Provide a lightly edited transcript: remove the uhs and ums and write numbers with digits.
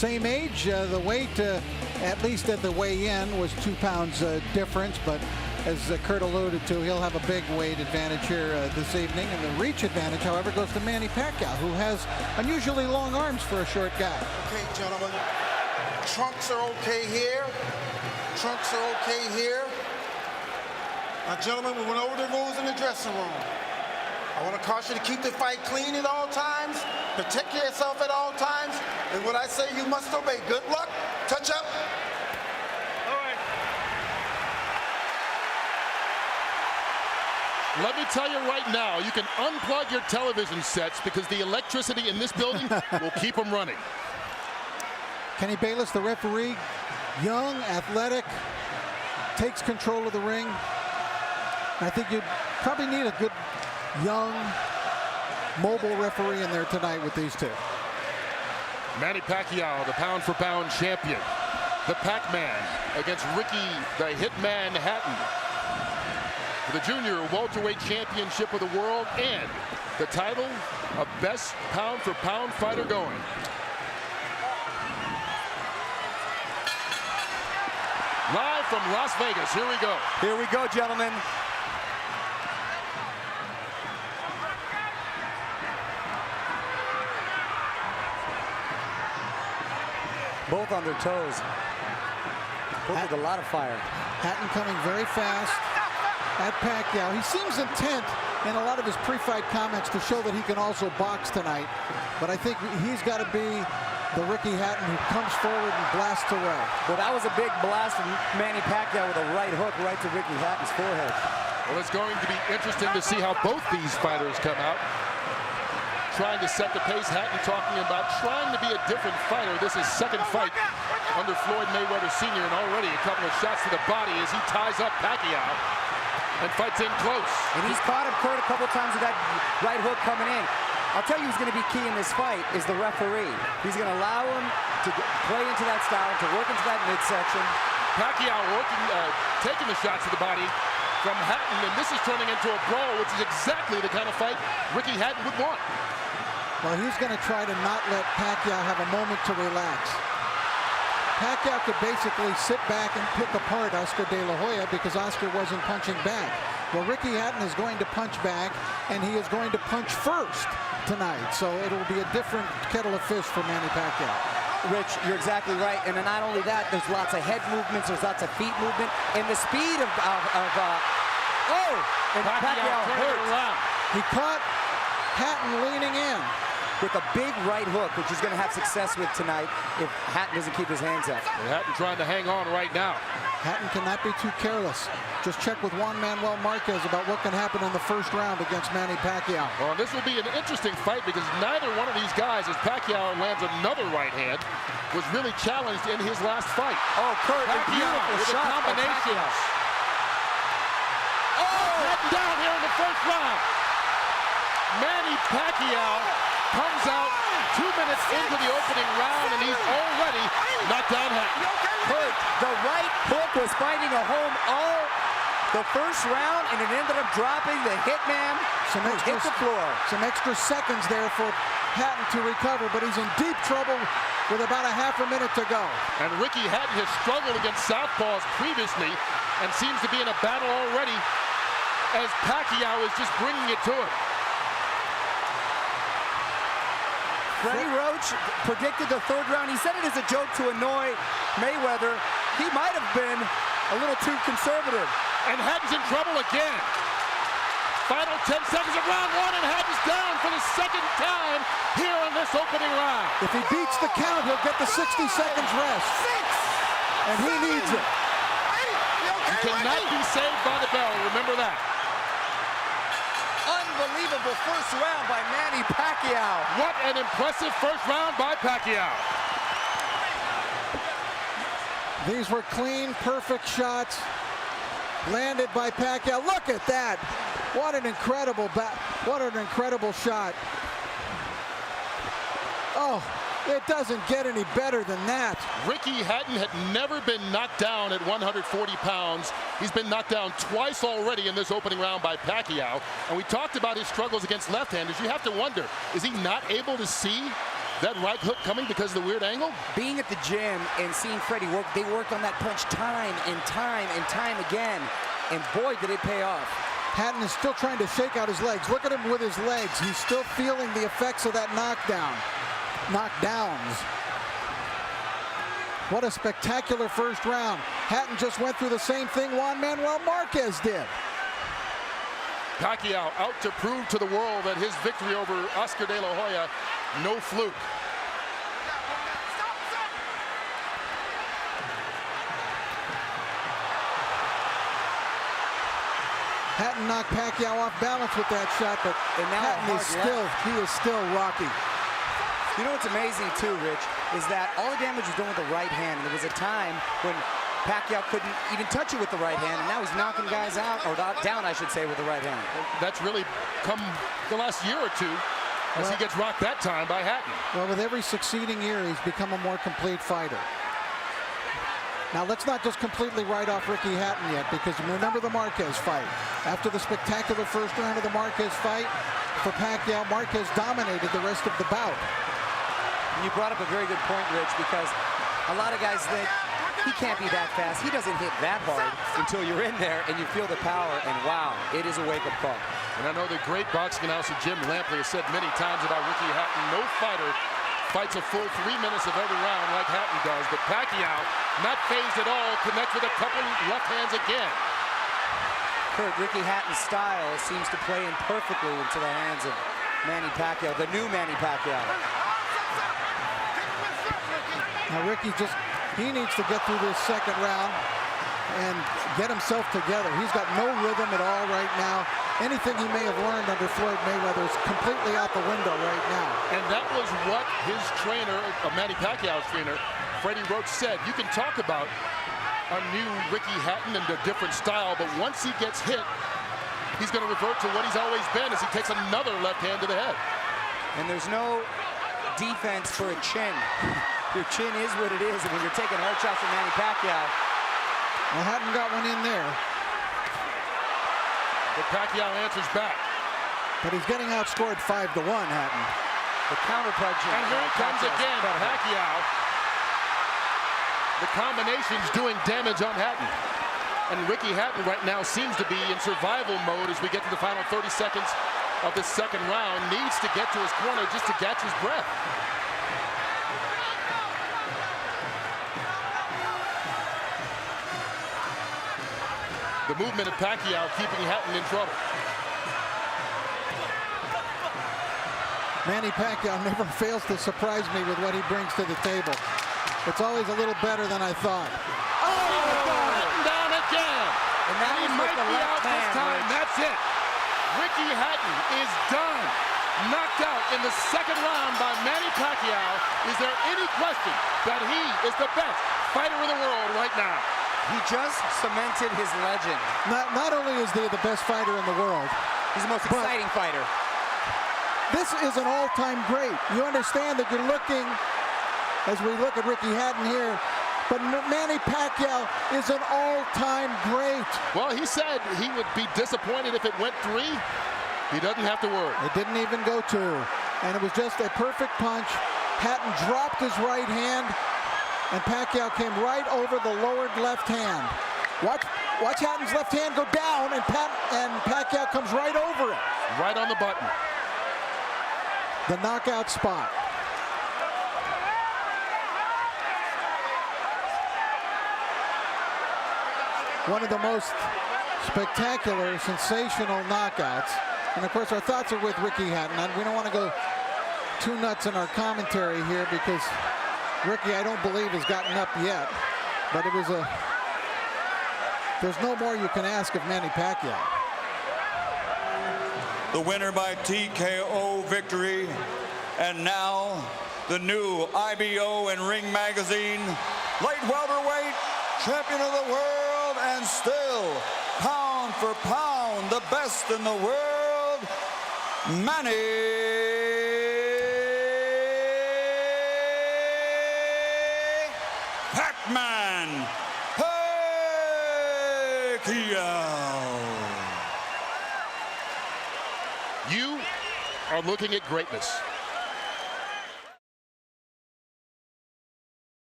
Same age, the weight, at least at the weigh-in, was 2 pounds difference, but as Kurt alluded to, he'll have a big weight advantage here this evening. And the reach advantage, however, goes to Manny Pacquiao, who has unusually long arms for a short guy. Okay, gentlemen, trunks are okay here. Trunks are okay here. Now, gentlemen, we went over the rules in the dressing room. I want to caution you to keep the fight clean at all times, protect yourself at all times, and what I say you must obey. Good luck. Touch up. All right. Let me tell you right now, you can unplug your television sets because the electricity in this building will keep them running. Kenny Bayless, the referee, young, athletic, takes control of the ring. I think you probably need a good, young, mobile referee in there tonight with these two. Manny Pacquiao, the pound-for-pound champion. The Pac-Man against Ricky, the Hitman Hatton. For the junior welterweight championship of the world and the title of best pound-for-pound fighter going. Live from Las Vegas, here we go. Here we go, gentlemen. Both on their toes. Both with a lot of fire. Hatton coming very fast at Pacquiao. He seems intent in a lot of his pre-fight comments to show that he can also box tonight. But I think he's got to be the Ricky Hatton who comes forward and blasts away. Well, that was a big blast from Manny Pacquiao with a right hook right to Ricky Hatton's forehead. Well, it's going to be interesting to see how both these fighters come out. Trying to set the pace. Hatton talking about trying to be a different fighter. This is second fight under Floyd Mayweather Sr. and already a couple of shots to the body as he ties up Pacquiao and fights in close. And he's caught him, Kurt, a couple times with that right hook coming in. I'll tell you who's going to be key in this fight is the referee. He's going to allow him to play into that style, to work into that midsection. Pacquiao working, taking the shots to the body from Hatton, and this is turning into a brawl, which is exactly the kind of fight Ricky Hatton would want. Well, he's going to try to not let Pacquiao have a moment to relax. Pacquiao could basically sit back and pick apart Oscar De La Hoya because Oscar wasn't punching back. Well, Ricky Hatton is going to punch back, and he is going to punch first tonight. So it'll be a different kettle of fish for Manny Pacquiao. Rich, you're exactly right. And then not only that, there's lots of head movements, there's lots of feet movement, and the speed of and Pacquiao hurt. He caught Hatton leaning in with a big right hook, which he's going to have success with tonight if Hatton doesn't keep his hands up. Well, Hatton trying to hang on right now. Hatton cannot be too careless. Just check with Juan Manuel Marquez about what can happen in the first round against Manny Pacquiao. Well, this will be an interesting fight because neither one of these guys, as Pacquiao lands another right hand, was really challenged in his last fight. Oh, Kurt, Pacquiao with a combination. Oh, heading down here in the first round. Manny Pacquiao comes out 2 minutes into the opening round, and he's already knocked down Hatton. Kurt, the right hook was finding a home all the first round, and it ended up dropping the Hitman hit the floor. Some extra seconds there for Hatton to recover, but he's in deep trouble with about a half a minute to go. And Ricky Hatton has struggled against southpaws previously and seems to be in a battle already as Pacquiao is just bringing it to him. Freddie Roach predicted the third round. He said it as a joke to annoy Mayweather. He might have been a little too conservative. And Hatton's in trouble again. Final 10 seconds of round one, and Hatton's down for the second time here in this opening round. If he beats the count, he'll get the 60 seconds rest. And he needs it. He cannot be saved by the bell, remember that. Unbelievable first round by Manny Pacquiao. What an impressive first round by Pacquiao. These were clean, perfect shots landed by Pacquiao. Look at that. What an incredible shot. Oh, it doesn't get any better than that. Ricky Hatton had never been knocked down at 140 pounds. He's been knocked down twice already in this opening round by Pacquiao. And we talked about his struggles against left-handers. You have to wonder, is he not able to see That right hook coming because of the weird angle? Being at the gym and seeing Freddie work, they worked on that punch time and time and time again. And boy, did it pay off. Hatton is still trying to shake out his legs. Look at him with his legs. He's still feeling the effects of that knockdowns. What a spectacular first round. Hatton just went through the same thing Juan Manuel Marquez did. Pacquiao out to prove to the world that his victory over Oscar De La Hoya, no fluke. Hatton knocked Pacquiao off balance with that shot, but Hatton is still rocky. You know what's amazing too, Rich, is that all the damage was done with the right hand. And there was a time when Pacquiao couldn't even touch it with the right hand, and now he's knocking guys out, or down, I should say, with the right hand. That's really come the last year or two as he gets rocked that time by Hatton. Well, with every succeeding year, he's become a more complete fighter. Now, let's not just completely write off Ricky Hatton yet, because remember the Marquez fight. After the spectacular first round of the Marquez fight, for Pacquiao, Marquez dominated the rest of the bout. And you brought up a very good point, Rich, because a lot of guys think he can't be that fast. He doesn't hit that hard until you're in there and you feel the power, and wow, it is a wake-up call. And I know the great boxing announcer Jim Lampley has said many times about Ricky Hatton, no fighter fights a full 3 minutes of every round like Hatton does, but Pacquiao, not phased at all, connects with a couple left hands again. Kurt, Ricky Hatton's style seems to play in perfectly into the hands of Manny Pacquiao, the new Manny Pacquiao. Now Ricky he needs to get through this second round and get himself together. He's got no rhythm at all right now. Anything he may have learned under Floyd Mayweather is completely out the window right now. And that was what his trainer, Manny Pacquiao's trainer, Freddie Roach, said. You can talk about a new Ricky Hatton and a different style, but once he gets hit, he's going to revert to what he's always been as he takes another left hand to the head. And there's no defense for a chin. Your chin is what it is, and when you're taking hard shots from Manny Pacquiao. Well, Hatton got one in there. But Pacquiao answers back. But he's getting outscored 5-1, Hatton. The counter punching. And here it comes again, Pacquiao. The combination's doing damage on Hatton. And Ricky Hatton right now seems to be in survival mode as we get to the final 30 seconds of this second round. Needs to get to his corner just to catch his breath. The movement of Pacquiao keeping Hatton in trouble. Manny Pacquiao never fails to surprise me with what he brings to the table. It's always a little better than I thought. Oh, Hatton down again. And that He might be out this time. That's it. Ricky Hatton is done. Knocked out in the second round by Manny Pacquiao. Is there any question that he is the best fighter in the world right now? He just cemented his legend. Not only is he the best fighter in the world, He's the most exciting fighter. this is an all-time great. You understand that you're looking, as we look at Ricky Hatton here, but Manny Pacquiao is an all-time great. Well, he said he would be disappointed if it went 3. He doesn't have to worry. It didn't even go 2. And it was just a perfect punch. Hatton dropped his right hand, and Pacquiao came right over the lowered left hand. Watch Hatton's left hand go down, and Pacquiao comes right over it. Right on the button. The knockout spot. One of the most spectacular, sensational knockouts. And of course, our thoughts are with Ricky Hatton. And we don't want to go too nuts in our commentary here because Ricky, I don't believe, has gotten up yet. But it was there's no more you can ask of Manny Pacquiao. The winner by TKO victory. And now, the new IBO and Ring Magazine light welterweight champion of the world, and still, pound for pound, the best in the world, Manny Pac-Man Pacquiao. You are looking at greatness.